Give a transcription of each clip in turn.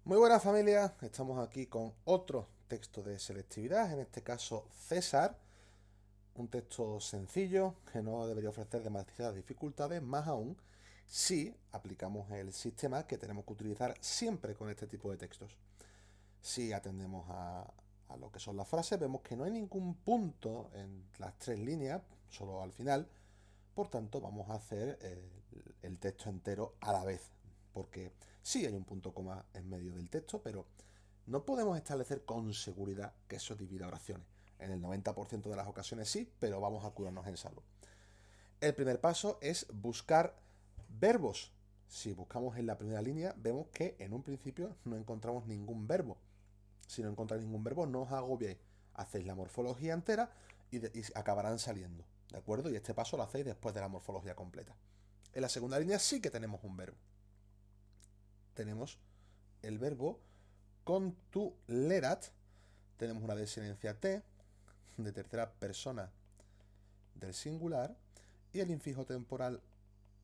Muy buenas familia, estamos aquí con otro texto de selectividad, en este caso César, un texto sencillo que no debería ofrecer demasiadas dificultades, más aún si aplicamos el sistema que tenemos que utilizar siempre con este tipo de textos. Si atendemos a lo que son las frases, vemos que no hay ningún punto en las tres líneas, solo al final. Por tanto, vamos a hacer el texto entero a la vez, porque sí hay un punto coma en medio del texto, pero no podemos establecer con seguridad que eso divida oraciones. En el 90% de las ocasiones sí, pero vamos a curarnos en salud. El primer paso es buscar verbos. Si buscamos en la primera línea, vemos que en un principio no encontramos ningún verbo. Si no encontráis ningún verbo, no os agobiéis. Hacéis la morfología entera y acabarán saliendo. ¿De acuerdo? Y este paso lo hacéis después de la morfología completa. En la segunda línea sí que tenemos un verbo. Tenemos el verbo contulerat. Tenemos una desinencia T de tercera persona del singular. Y el infijo temporal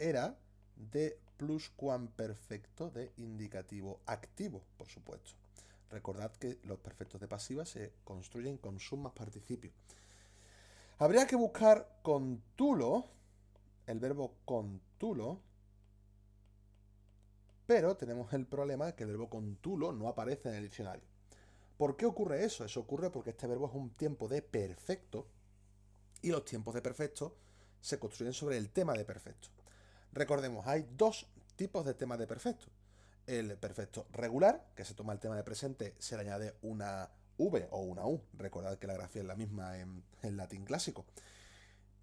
era de pluscuamperfecto de indicativo activo, por supuesto. Recordad que los perfectos de pasiva se construyen con sumas participios. Habría que buscar contulo, el verbo contulo, pero tenemos el problema de que el verbo contulo no aparece en el diccionario. ¿Por qué ocurre eso? Eso ocurre porque este verbo es un tiempo de perfecto y los tiempos de perfecto se construyen sobre el tema de perfecto. Recordemos, hay dos tipos de temas de perfecto. El perfecto regular, que se toma el tema de presente, se le añade una V o una U. Recordad que la grafía es la misma en latín clásico.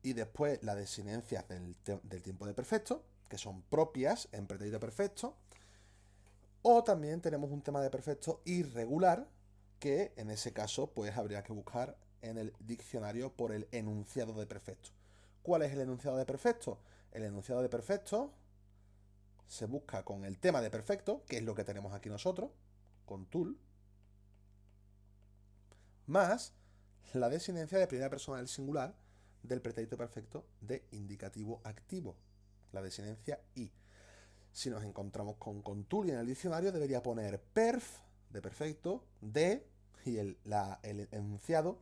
Y después las desinencias del tiempo de perfecto, que son propias en pretérito perfecto. O también tenemos un tema de perfecto irregular, que en ese caso pues habría que buscar en el diccionario por el enunciado de perfecto. ¿Cuál es el enunciado de perfecto? El enunciado de perfecto se busca con el tema de perfecto, que es lo que tenemos aquí nosotros, con tul, más la desinencia de primera persona del singular del pretérito perfecto de indicativo activo, la desinencia i. Si nos encontramos con tul en el diccionario, debería poner perf de perfecto, de y el enunciado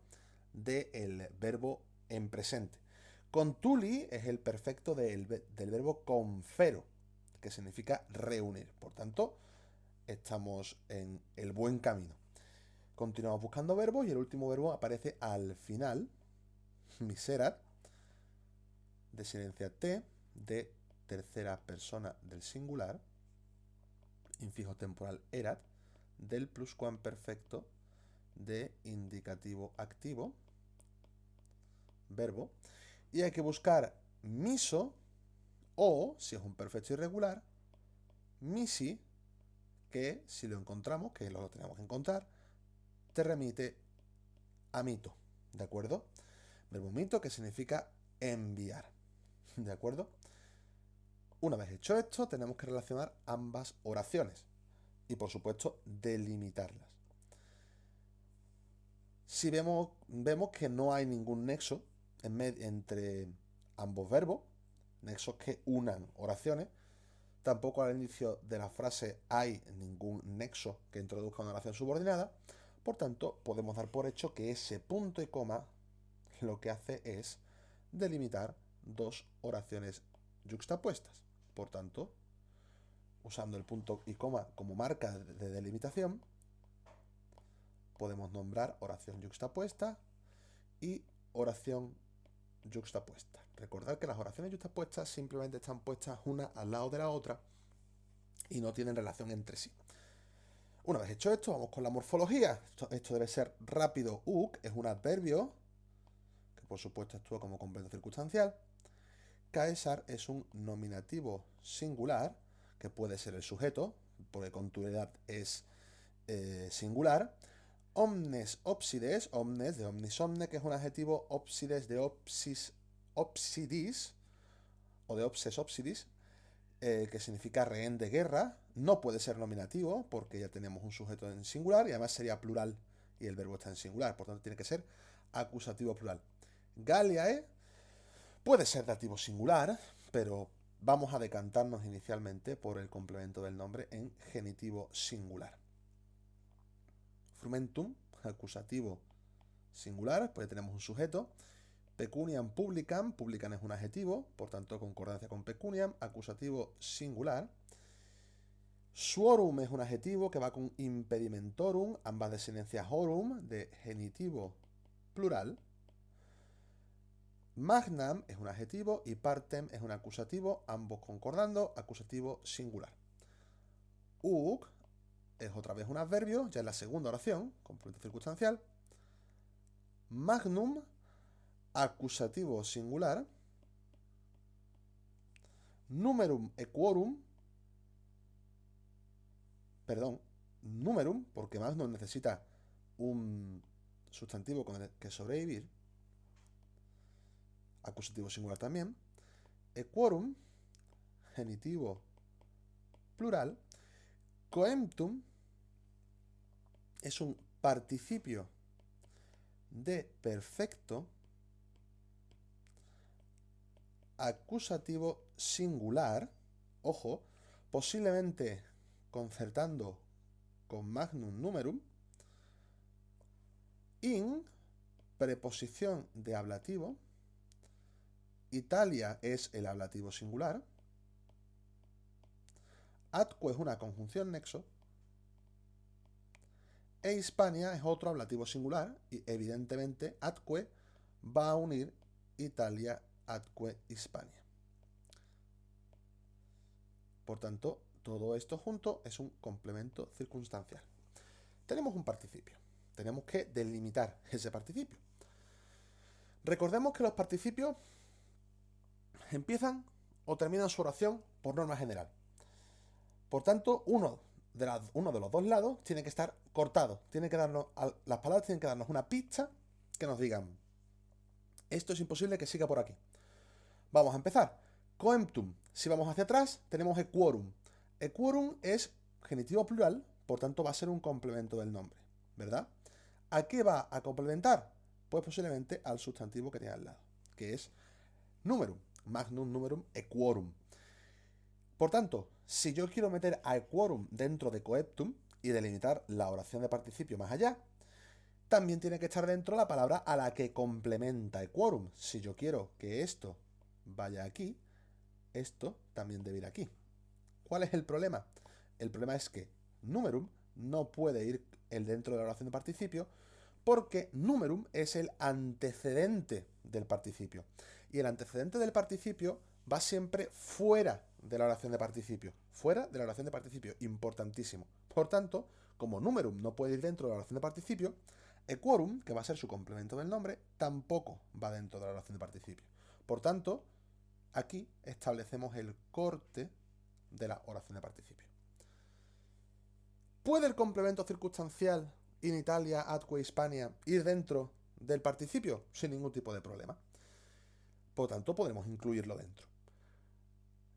del verbo en presente. Contuli es el perfecto del verbo confero, que significa reunir. Por tanto, estamos en el buen camino. Continuamos buscando verbos y el último verbo aparece al final, miserat, de silencia T, de tercera persona del singular, infijo temporal erat, del pluscuamperfecto de indicativo activo, verbo, y hay que buscar miso o, si es un perfecto irregular, misi, que si lo encontramos, que lo tenemos que encontrar, te remite a mito, ¿de acuerdo? Verbo mito que significa enviar, ¿de acuerdo? Una vez hecho esto, tenemos que relacionar ambas oraciones y, por supuesto, delimitarlas. Si vemos que no hay ningún nexo entre ambos verbos, nexos que unan oraciones, tampoco al inicio de la frase hay ningún nexo que introduzca una oración subordinada, por tanto, podemos dar por hecho que ese punto y coma lo que hace es delimitar dos oraciones yuxtapuestas. Por tanto, usando el punto y coma como marca de delimitación, podemos nombrar oración yuxtapuesta y oración yuxtapuesta. Recordad que las oraciones yuxtapuestas simplemente están puestas una al lado de la otra y no tienen relación entre sí. Una vez hecho esto, vamos con la morfología. Esto debe ser rápido. Uc es un adverbio que por supuesto actúa como complemento circunstancial. Caesar es un nominativo singular, que puede ser el sujeto, porque contulerat es singular. Omnes ópsides, omnes de omnis omne, que es un adjetivo, ópsides de ópsis ópsidis, o de ópses ópsidis, que significa rehén de guerra. No puede ser nominativo, porque ya tenemos un sujeto en singular, y además sería plural, y el verbo está en singular, por tanto tiene que ser acusativo plural. Galliae puede ser dativo singular, pero vamos a decantarnos inicialmente por el complemento del nombre en genitivo singular. Frumentum, acusativo singular, pues tenemos un sujeto. Pecuniam publicam, publicam es un adjetivo, por tanto concordancia con pecuniam, acusativo singular. Suorum es un adjetivo que va con impedimentorum, ambas desinеncias horum, de genitivo plural. Magnam es un adjetivo y partem es un acusativo, ambos concordando, acusativo singular. Uc es otra vez un adverbio, ya en la segunda oración, complemento circunstancial. Magnum, acusativo singular. Numerum equorum, numerum, porque magnum necesita un sustantivo con el que sobrevivir. Acusativo singular también. Equorum, genitivo plural. Coemptum es un participio de perfecto acusativo singular, ojo, posiblemente concertando con magnum numerum. In, preposición de ablativo. Italia es el ablativo singular. Atque es una conjunción nexo. E Hispania es otro ablativo singular. Y evidentemente atque va a unir Italia, atque, Hispania. Por tanto, todo esto junto es un complemento circunstancial. Tenemos un participio. Tenemos que delimitar ese participio. Recordemos que los participios empiezan o terminan su oración por norma general. Por tanto, uno de los dos lados tiene que estar cortado. Las palabras tienen que darnos una pista que nos digan: esto es imposible que siga por aquí. Vamos a empezar. Coemptum. Si vamos hacia atrás, tenemos equorum. Equorum es genitivo plural, por tanto va a ser un complemento del nombre, ¿verdad? ¿A qué va a complementar? Pues posiblemente al sustantivo que tiene al lado, que es numerum. Magnum numerum equorum. Por tanto, si yo quiero meter a equorum dentro de coeptum y delimitar la oración de participio más allá, también tiene que estar dentro la palabra a la que complementa equorum. Si yo quiero que esto vaya aquí, esto también debe ir aquí. ¿Cuál es el problema? El problema es que numerum no puede ir dentro de la oración de participio porque numerum es el antecedente del participio. Y el antecedente del participio va siempre fuera de la oración de participio. Fuera de la oración de participio. Importantísimo. Por tanto, como numerum no puede ir dentro de la oración de participio, equorum, que va a ser su complemento del nombre, tampoco va dentro de la oración de participio. Por tanto, aquí establecemos el corte de la oración de participio. ¿Puede el complemento circunstancial in Italia, atque, Hispania ir dentro del participio? Sin ningún tipo de problema. Por tanto, podemos incluirlo dentro.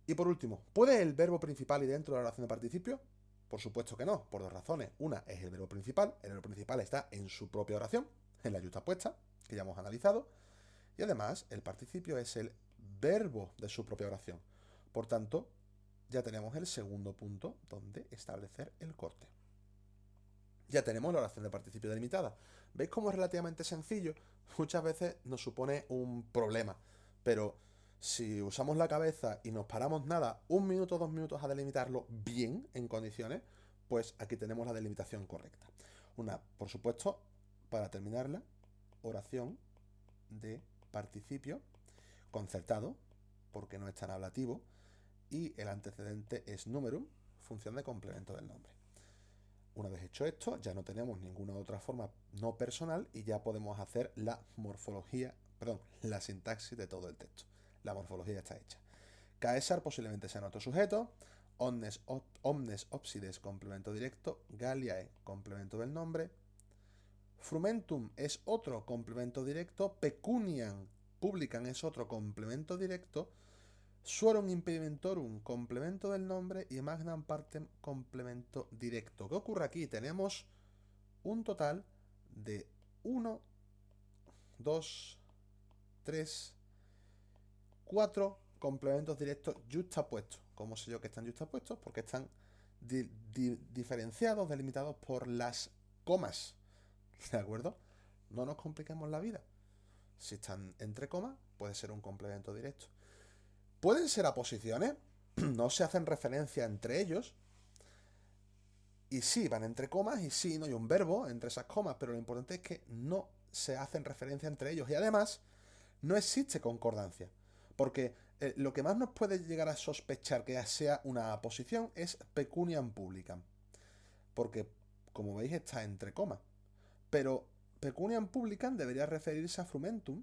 Y por último, ¿puede el verbo principal ir dentro de la oración de participio? Por supuesto que no, por dos razones. Una es el verbo principal está en su propia oración, en la yuxtapuesta, que ya hemos analizado, y además el participio es el verbo de su propia oración. Por tanto, ya tenemos el segundo punto donde establecer el corte. Ya tenemos la oración de participio delimitada. ¿Veis cómo es relativamente sencillo? Muchas veces nos supone un problema, pero si usamos la cabeza y nos paramos nada, 1 minuto, 2 minutos a delimitarlo bien, en condiciones, pues aquí tenemos la delimitación correcta. Por supuesto, para terminarla, oración de participio concertado, porque no es tan ablativo, y el antecedente es numerum, función de complemento del nombre. Una vez hecho esto, ya no tenemos ninguna otra forma no personal y ya podemos hacer la sintaxis de todo el texto. La morfología ya está hecha. Caesar posiblemente sea nuestro sujeto. Omnes obsides, complemento directo. Galliae, complemento del nombre. Frumentum es otro complemento directo. Pecuniam publicam es otro complemento directo. Suorum impedimentorum, complemento del nombre, y magnam partem, complemento directo. ¿Qué ocurre aquí? Tenemos un total de 1, 2, 3, 4 complementos directos yuxtapuestos. ¿Cómo sé yo que están yuxtapuestos? Porque están diferenciados, delimitados por las comas. ¿De acuerdo? No nos compliquemos la vida. Si están entre comas, puede ser un complemento directo. Pueden ser aposiciones, no se hacen referencia entre ellos. Y sí, van entre comas, y sí, no hay un verbo entre esas comas, pero lo importante es que no se hacen referencia entre ellos. Y además, no existe concordancia. Porque lo que más nos puede llegar a sospechar que sea una aposición es pecuniam publicam. Porque, como veis, está entre comas. Pero pecuniam publicam debería referirse a frumentum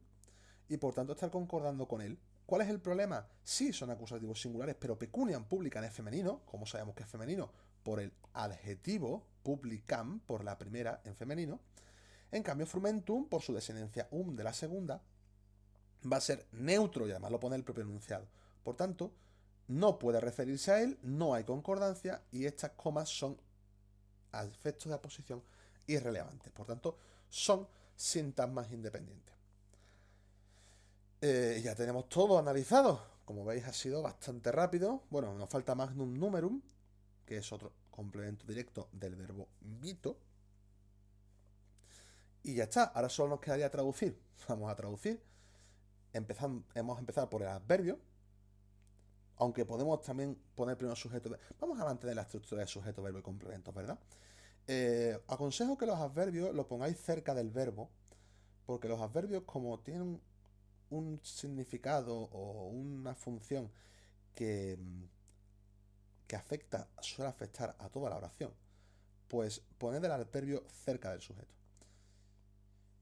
y por tanto estar concordando con él. ¿Cuál es el problema? Sí, son acusativos singulares, pero pecuniam publicam es femenino. ¿Cómo sabemos que es femenino? Por el adjetivo publicam, por la primera en femenino. En cambio, frumentum, por su descendencia de la segunda, va a ser neutro y además lo pone el propio enunciado. Por tanto, no puede referirse a él, no hay concordancia y estas comas son a efectos de aposición irrelevantes. Por tanto, son sintagmas independientes. Ya tenemos todo analizado. Como veis, ha sido bastante rápido. Bueno, nos falta magnum numerum, que es otro complemento directo del verbo vito. Y ya está. Ahora solo nos quedaría traducir. Vamos a traducir. Hemos empezado por el adverbio. Aunque podemos también poner primero sujeto. Vamos a mantener la estructura de sujeto, verbo y complementos, ¿verdad? Aconsejo que los adverbios los pongáis cerca del verbo. Porque los adverbios, como tienen un significado o una función que suele afectar a toda la oración, pues poned el adverbio cerca del sujeto.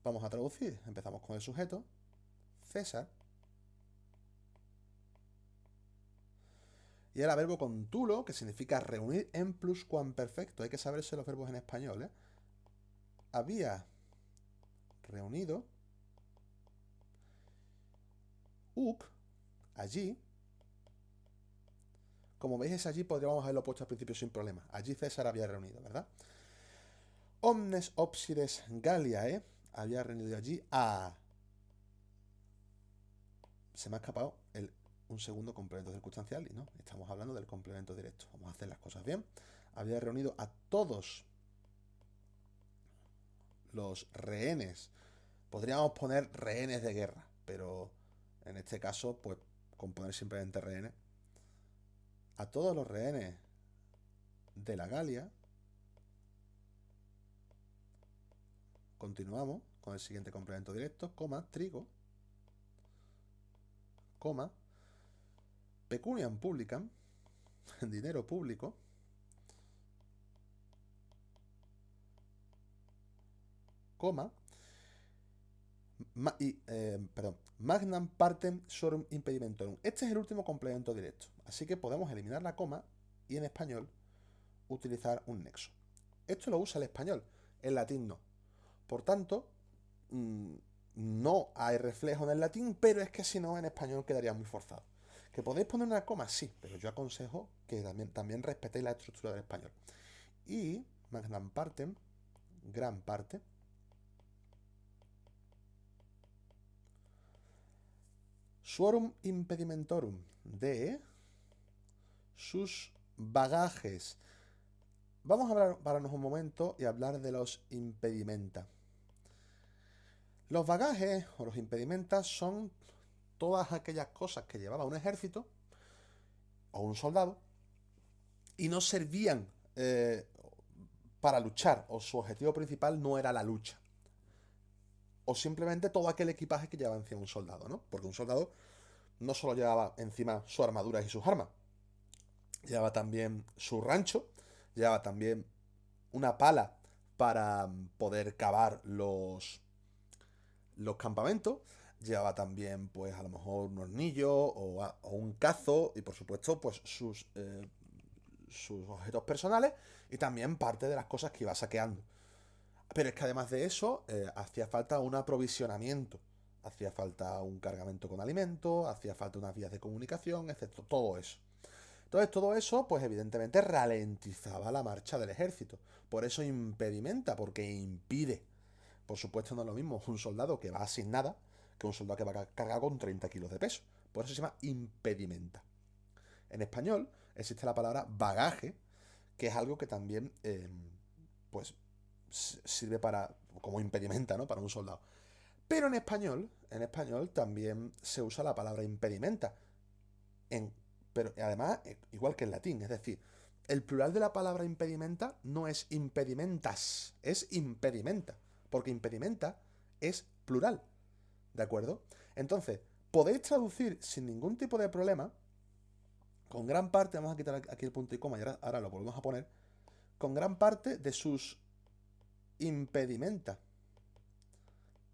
Vamos a traducir. Empezamos con el sujeto, César, y el verbo contulo, que significa reunir en pluscuamperfecto. Hay que saberse los verbos en español, ¿eh? Había reunido uc, allí. Como veis, allí podríamos haberlo puesto al principio sin problema. Allí César había reunido, ¿verdad? Omnes obsides Galliae, había reunido allí a... Se me ha escapado un segundo complemento circunstancial y no, estamos hablando del complemento directo. Vamos a hacer las cosas bien. Había reunido a todos los rehenes. Podríamos poner rehenes de guerra, pero en este caso, pues con poner simplemente rehenes. A todos los rehenes de la Galia. Continuamos con el siguiente complemento directo, coma, trigo, coma, pecuniam publicam, dinero público, coma, magnam partem sorum impedimentorum. Este es el último complemento directo, así que podemos eliminar la coma y en español utilizar un nexo. Esto lo usa el español, el latín no. Por tanto, no hay reflejo en el latín, pero es que si no en español quedaría muy forzado. ¿Que podéis poner una coma? Sí, pero yo aconsejo que también respetéis la estructura del español. Y magnam partem, gran parte, suorum impedimentorum, de sus bagajes. Vamos a pararnos un momento y hablar de los impedimenta. Los bagajes o los impedimentas son todas aquellas cosas que llevaba un ejército o un soldado y no servían para luchar, o su objetivo principal no era la lucha. O simplemente todo aquel equipaje que llevaba encima un soldado, ¿no? Porque un soldado no solo llevaba encima sus armaduras y sus armas, llevaba también su rancho, llevaba también una pala para poder cavar los campamentos, llevaba también, pues, a lo mejor un hornillo o un cazo y, por supuesto, pues, sus objetos personales y también parte de las cosas que iba saqueando. Pero es que además de eso, hacía falta un aprovisionamiento, hacía falta un cargamento con alimentos, hacía falta unas vías de comunicación, etcétera, todo eso. Entonces todo eso, pues evidentemente ralentizaba la marcha del ejército. Por eso impedimenta, porque impide. Por supuesto no es lo mismo un soldado que va sin nada que un soldado que va cargado con 30 kilos de peso. Por eso se llama impedimenta. En español existe la palabra bagaje, que es algo que también, pues, sirve como impedimenta, ¿no? Para un soldado. Pero en español también se usa la palabra impedimenta. Pero además, igual que en latín, es decir, el plural de la palabra impedimenta no es impedimentas, es impedimenta, porque impedimenta es plural, ¿de acuerdo? Entonces, podéis traducir sin ningún tipo de problema, con gran parte, vamos a quitar aquí el punto y coma y ahora lo volvemos a poner, con gran parte de sus impedimenta.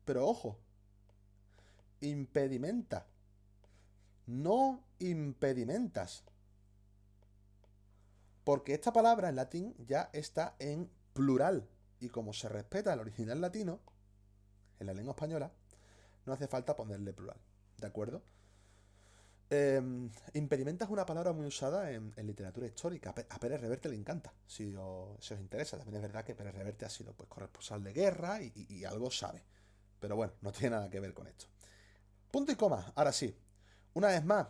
Pero ojo, impedimenta, no impedimentas. Porque esta palabra en latín ya está en plural. Y como se respeta el original latino, en la lengua española, no hace falta ponerle plural. ¿De acuerdo? Impedimenta es una palabra muy usada en literatura histórica. A Pérez Reverte le encanta, si os interesa. También es verdad que Pérez Reverte ha sido pues, corresponsal de guerra y algo sabe. Pero bueno, no tiene nada que ver con esto. Punto y coma, ahora sí. Una vez más,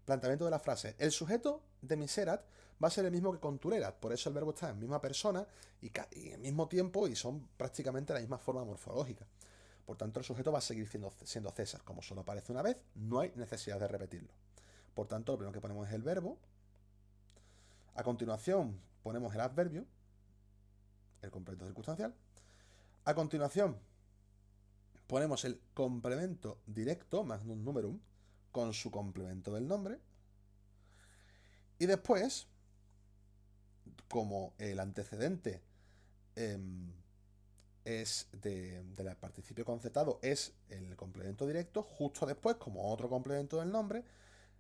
planteamiento de la frase. El sujeto de miserat va a ser el mismo que contulerat. Por eso el verbo está en misma persona y en mismo tiempo y son prácticamente la misma forma morfológica. Por tanto, el sujeto va a seguir siendo César. Como solo aparece una vez, no hay necesidad de repetirlo. Por tanto, lo primero que ponemos es el verbo. A continuación, ponemos el adverbio, el complemento circunstancial. A continuación, ponemos el complemento directo, magnum numerum, con su complemento del nombre. Y después, como el antecedente es del participio concertado, es el complemento directo, justo después, como otro complemento del nombre,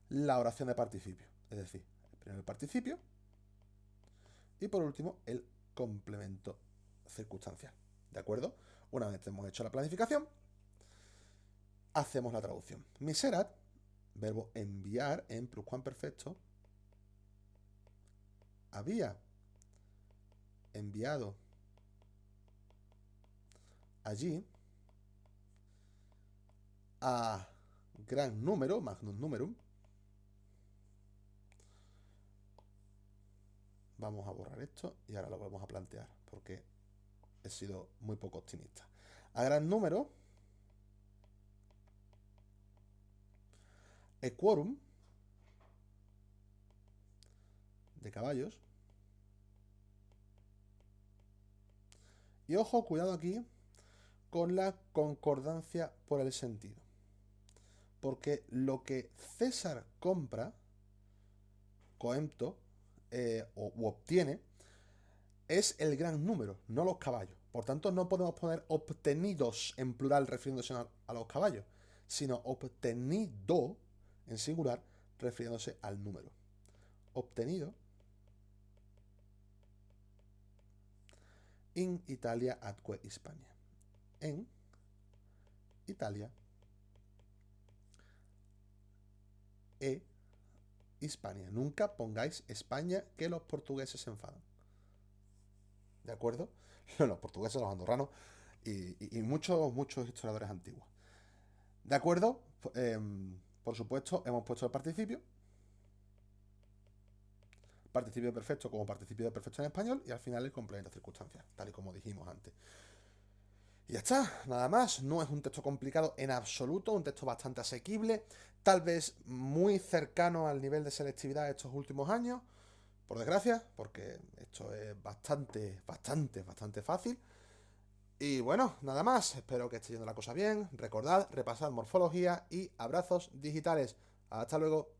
la oración de participio. Es decir, primero el participio y por último el complemento circunstancial. ¿De acuerdo? Una vez hemos hecho la planificación, hacemos la traducción. Miserat, verbo enviar en pluscuamperfecto, había enviado allí a gran número, magnum numerum. Vamos a borrar esto y ahora lo vamos a plantear porque he sido muy poco optimista. A gran número, equorum de caballos. Y ojo, cuidado aquí con la concordancia por el sentido. Porque lo que César compra, coempto, u obtiene, es el gran número, no los caballos. Por tanto, no podemos poner obtenidos en plural refiriéndose a los caballos, sino obtenido en singular refiriéndose al número. Obtenido in Italia atque Hispania. En Italia e Hispania. Nunca pongáis España, que los portugueses se enfadan. ¿De acuerdo? Los portugueses, los andorranos y muchos historiadores antiguos. ¿De acuerdo? Por supuesto, hemos puesto el participio. Participio perfecto como participio perfecto en español y al final el complemento circunstancial, tal y como dijimos antes. Y ya está, nada más. No es un texto complicado en absoluto, un texto bastante asequible, tal vez muy cercano al nivel de selectividad de estos últimos años, por desgracia, porque esto es bastante fácil. Y bueno, nada más, espero que esté yendo la cosa bien. Recordad, repasad morfología y abrazos digitales. Hasta luego.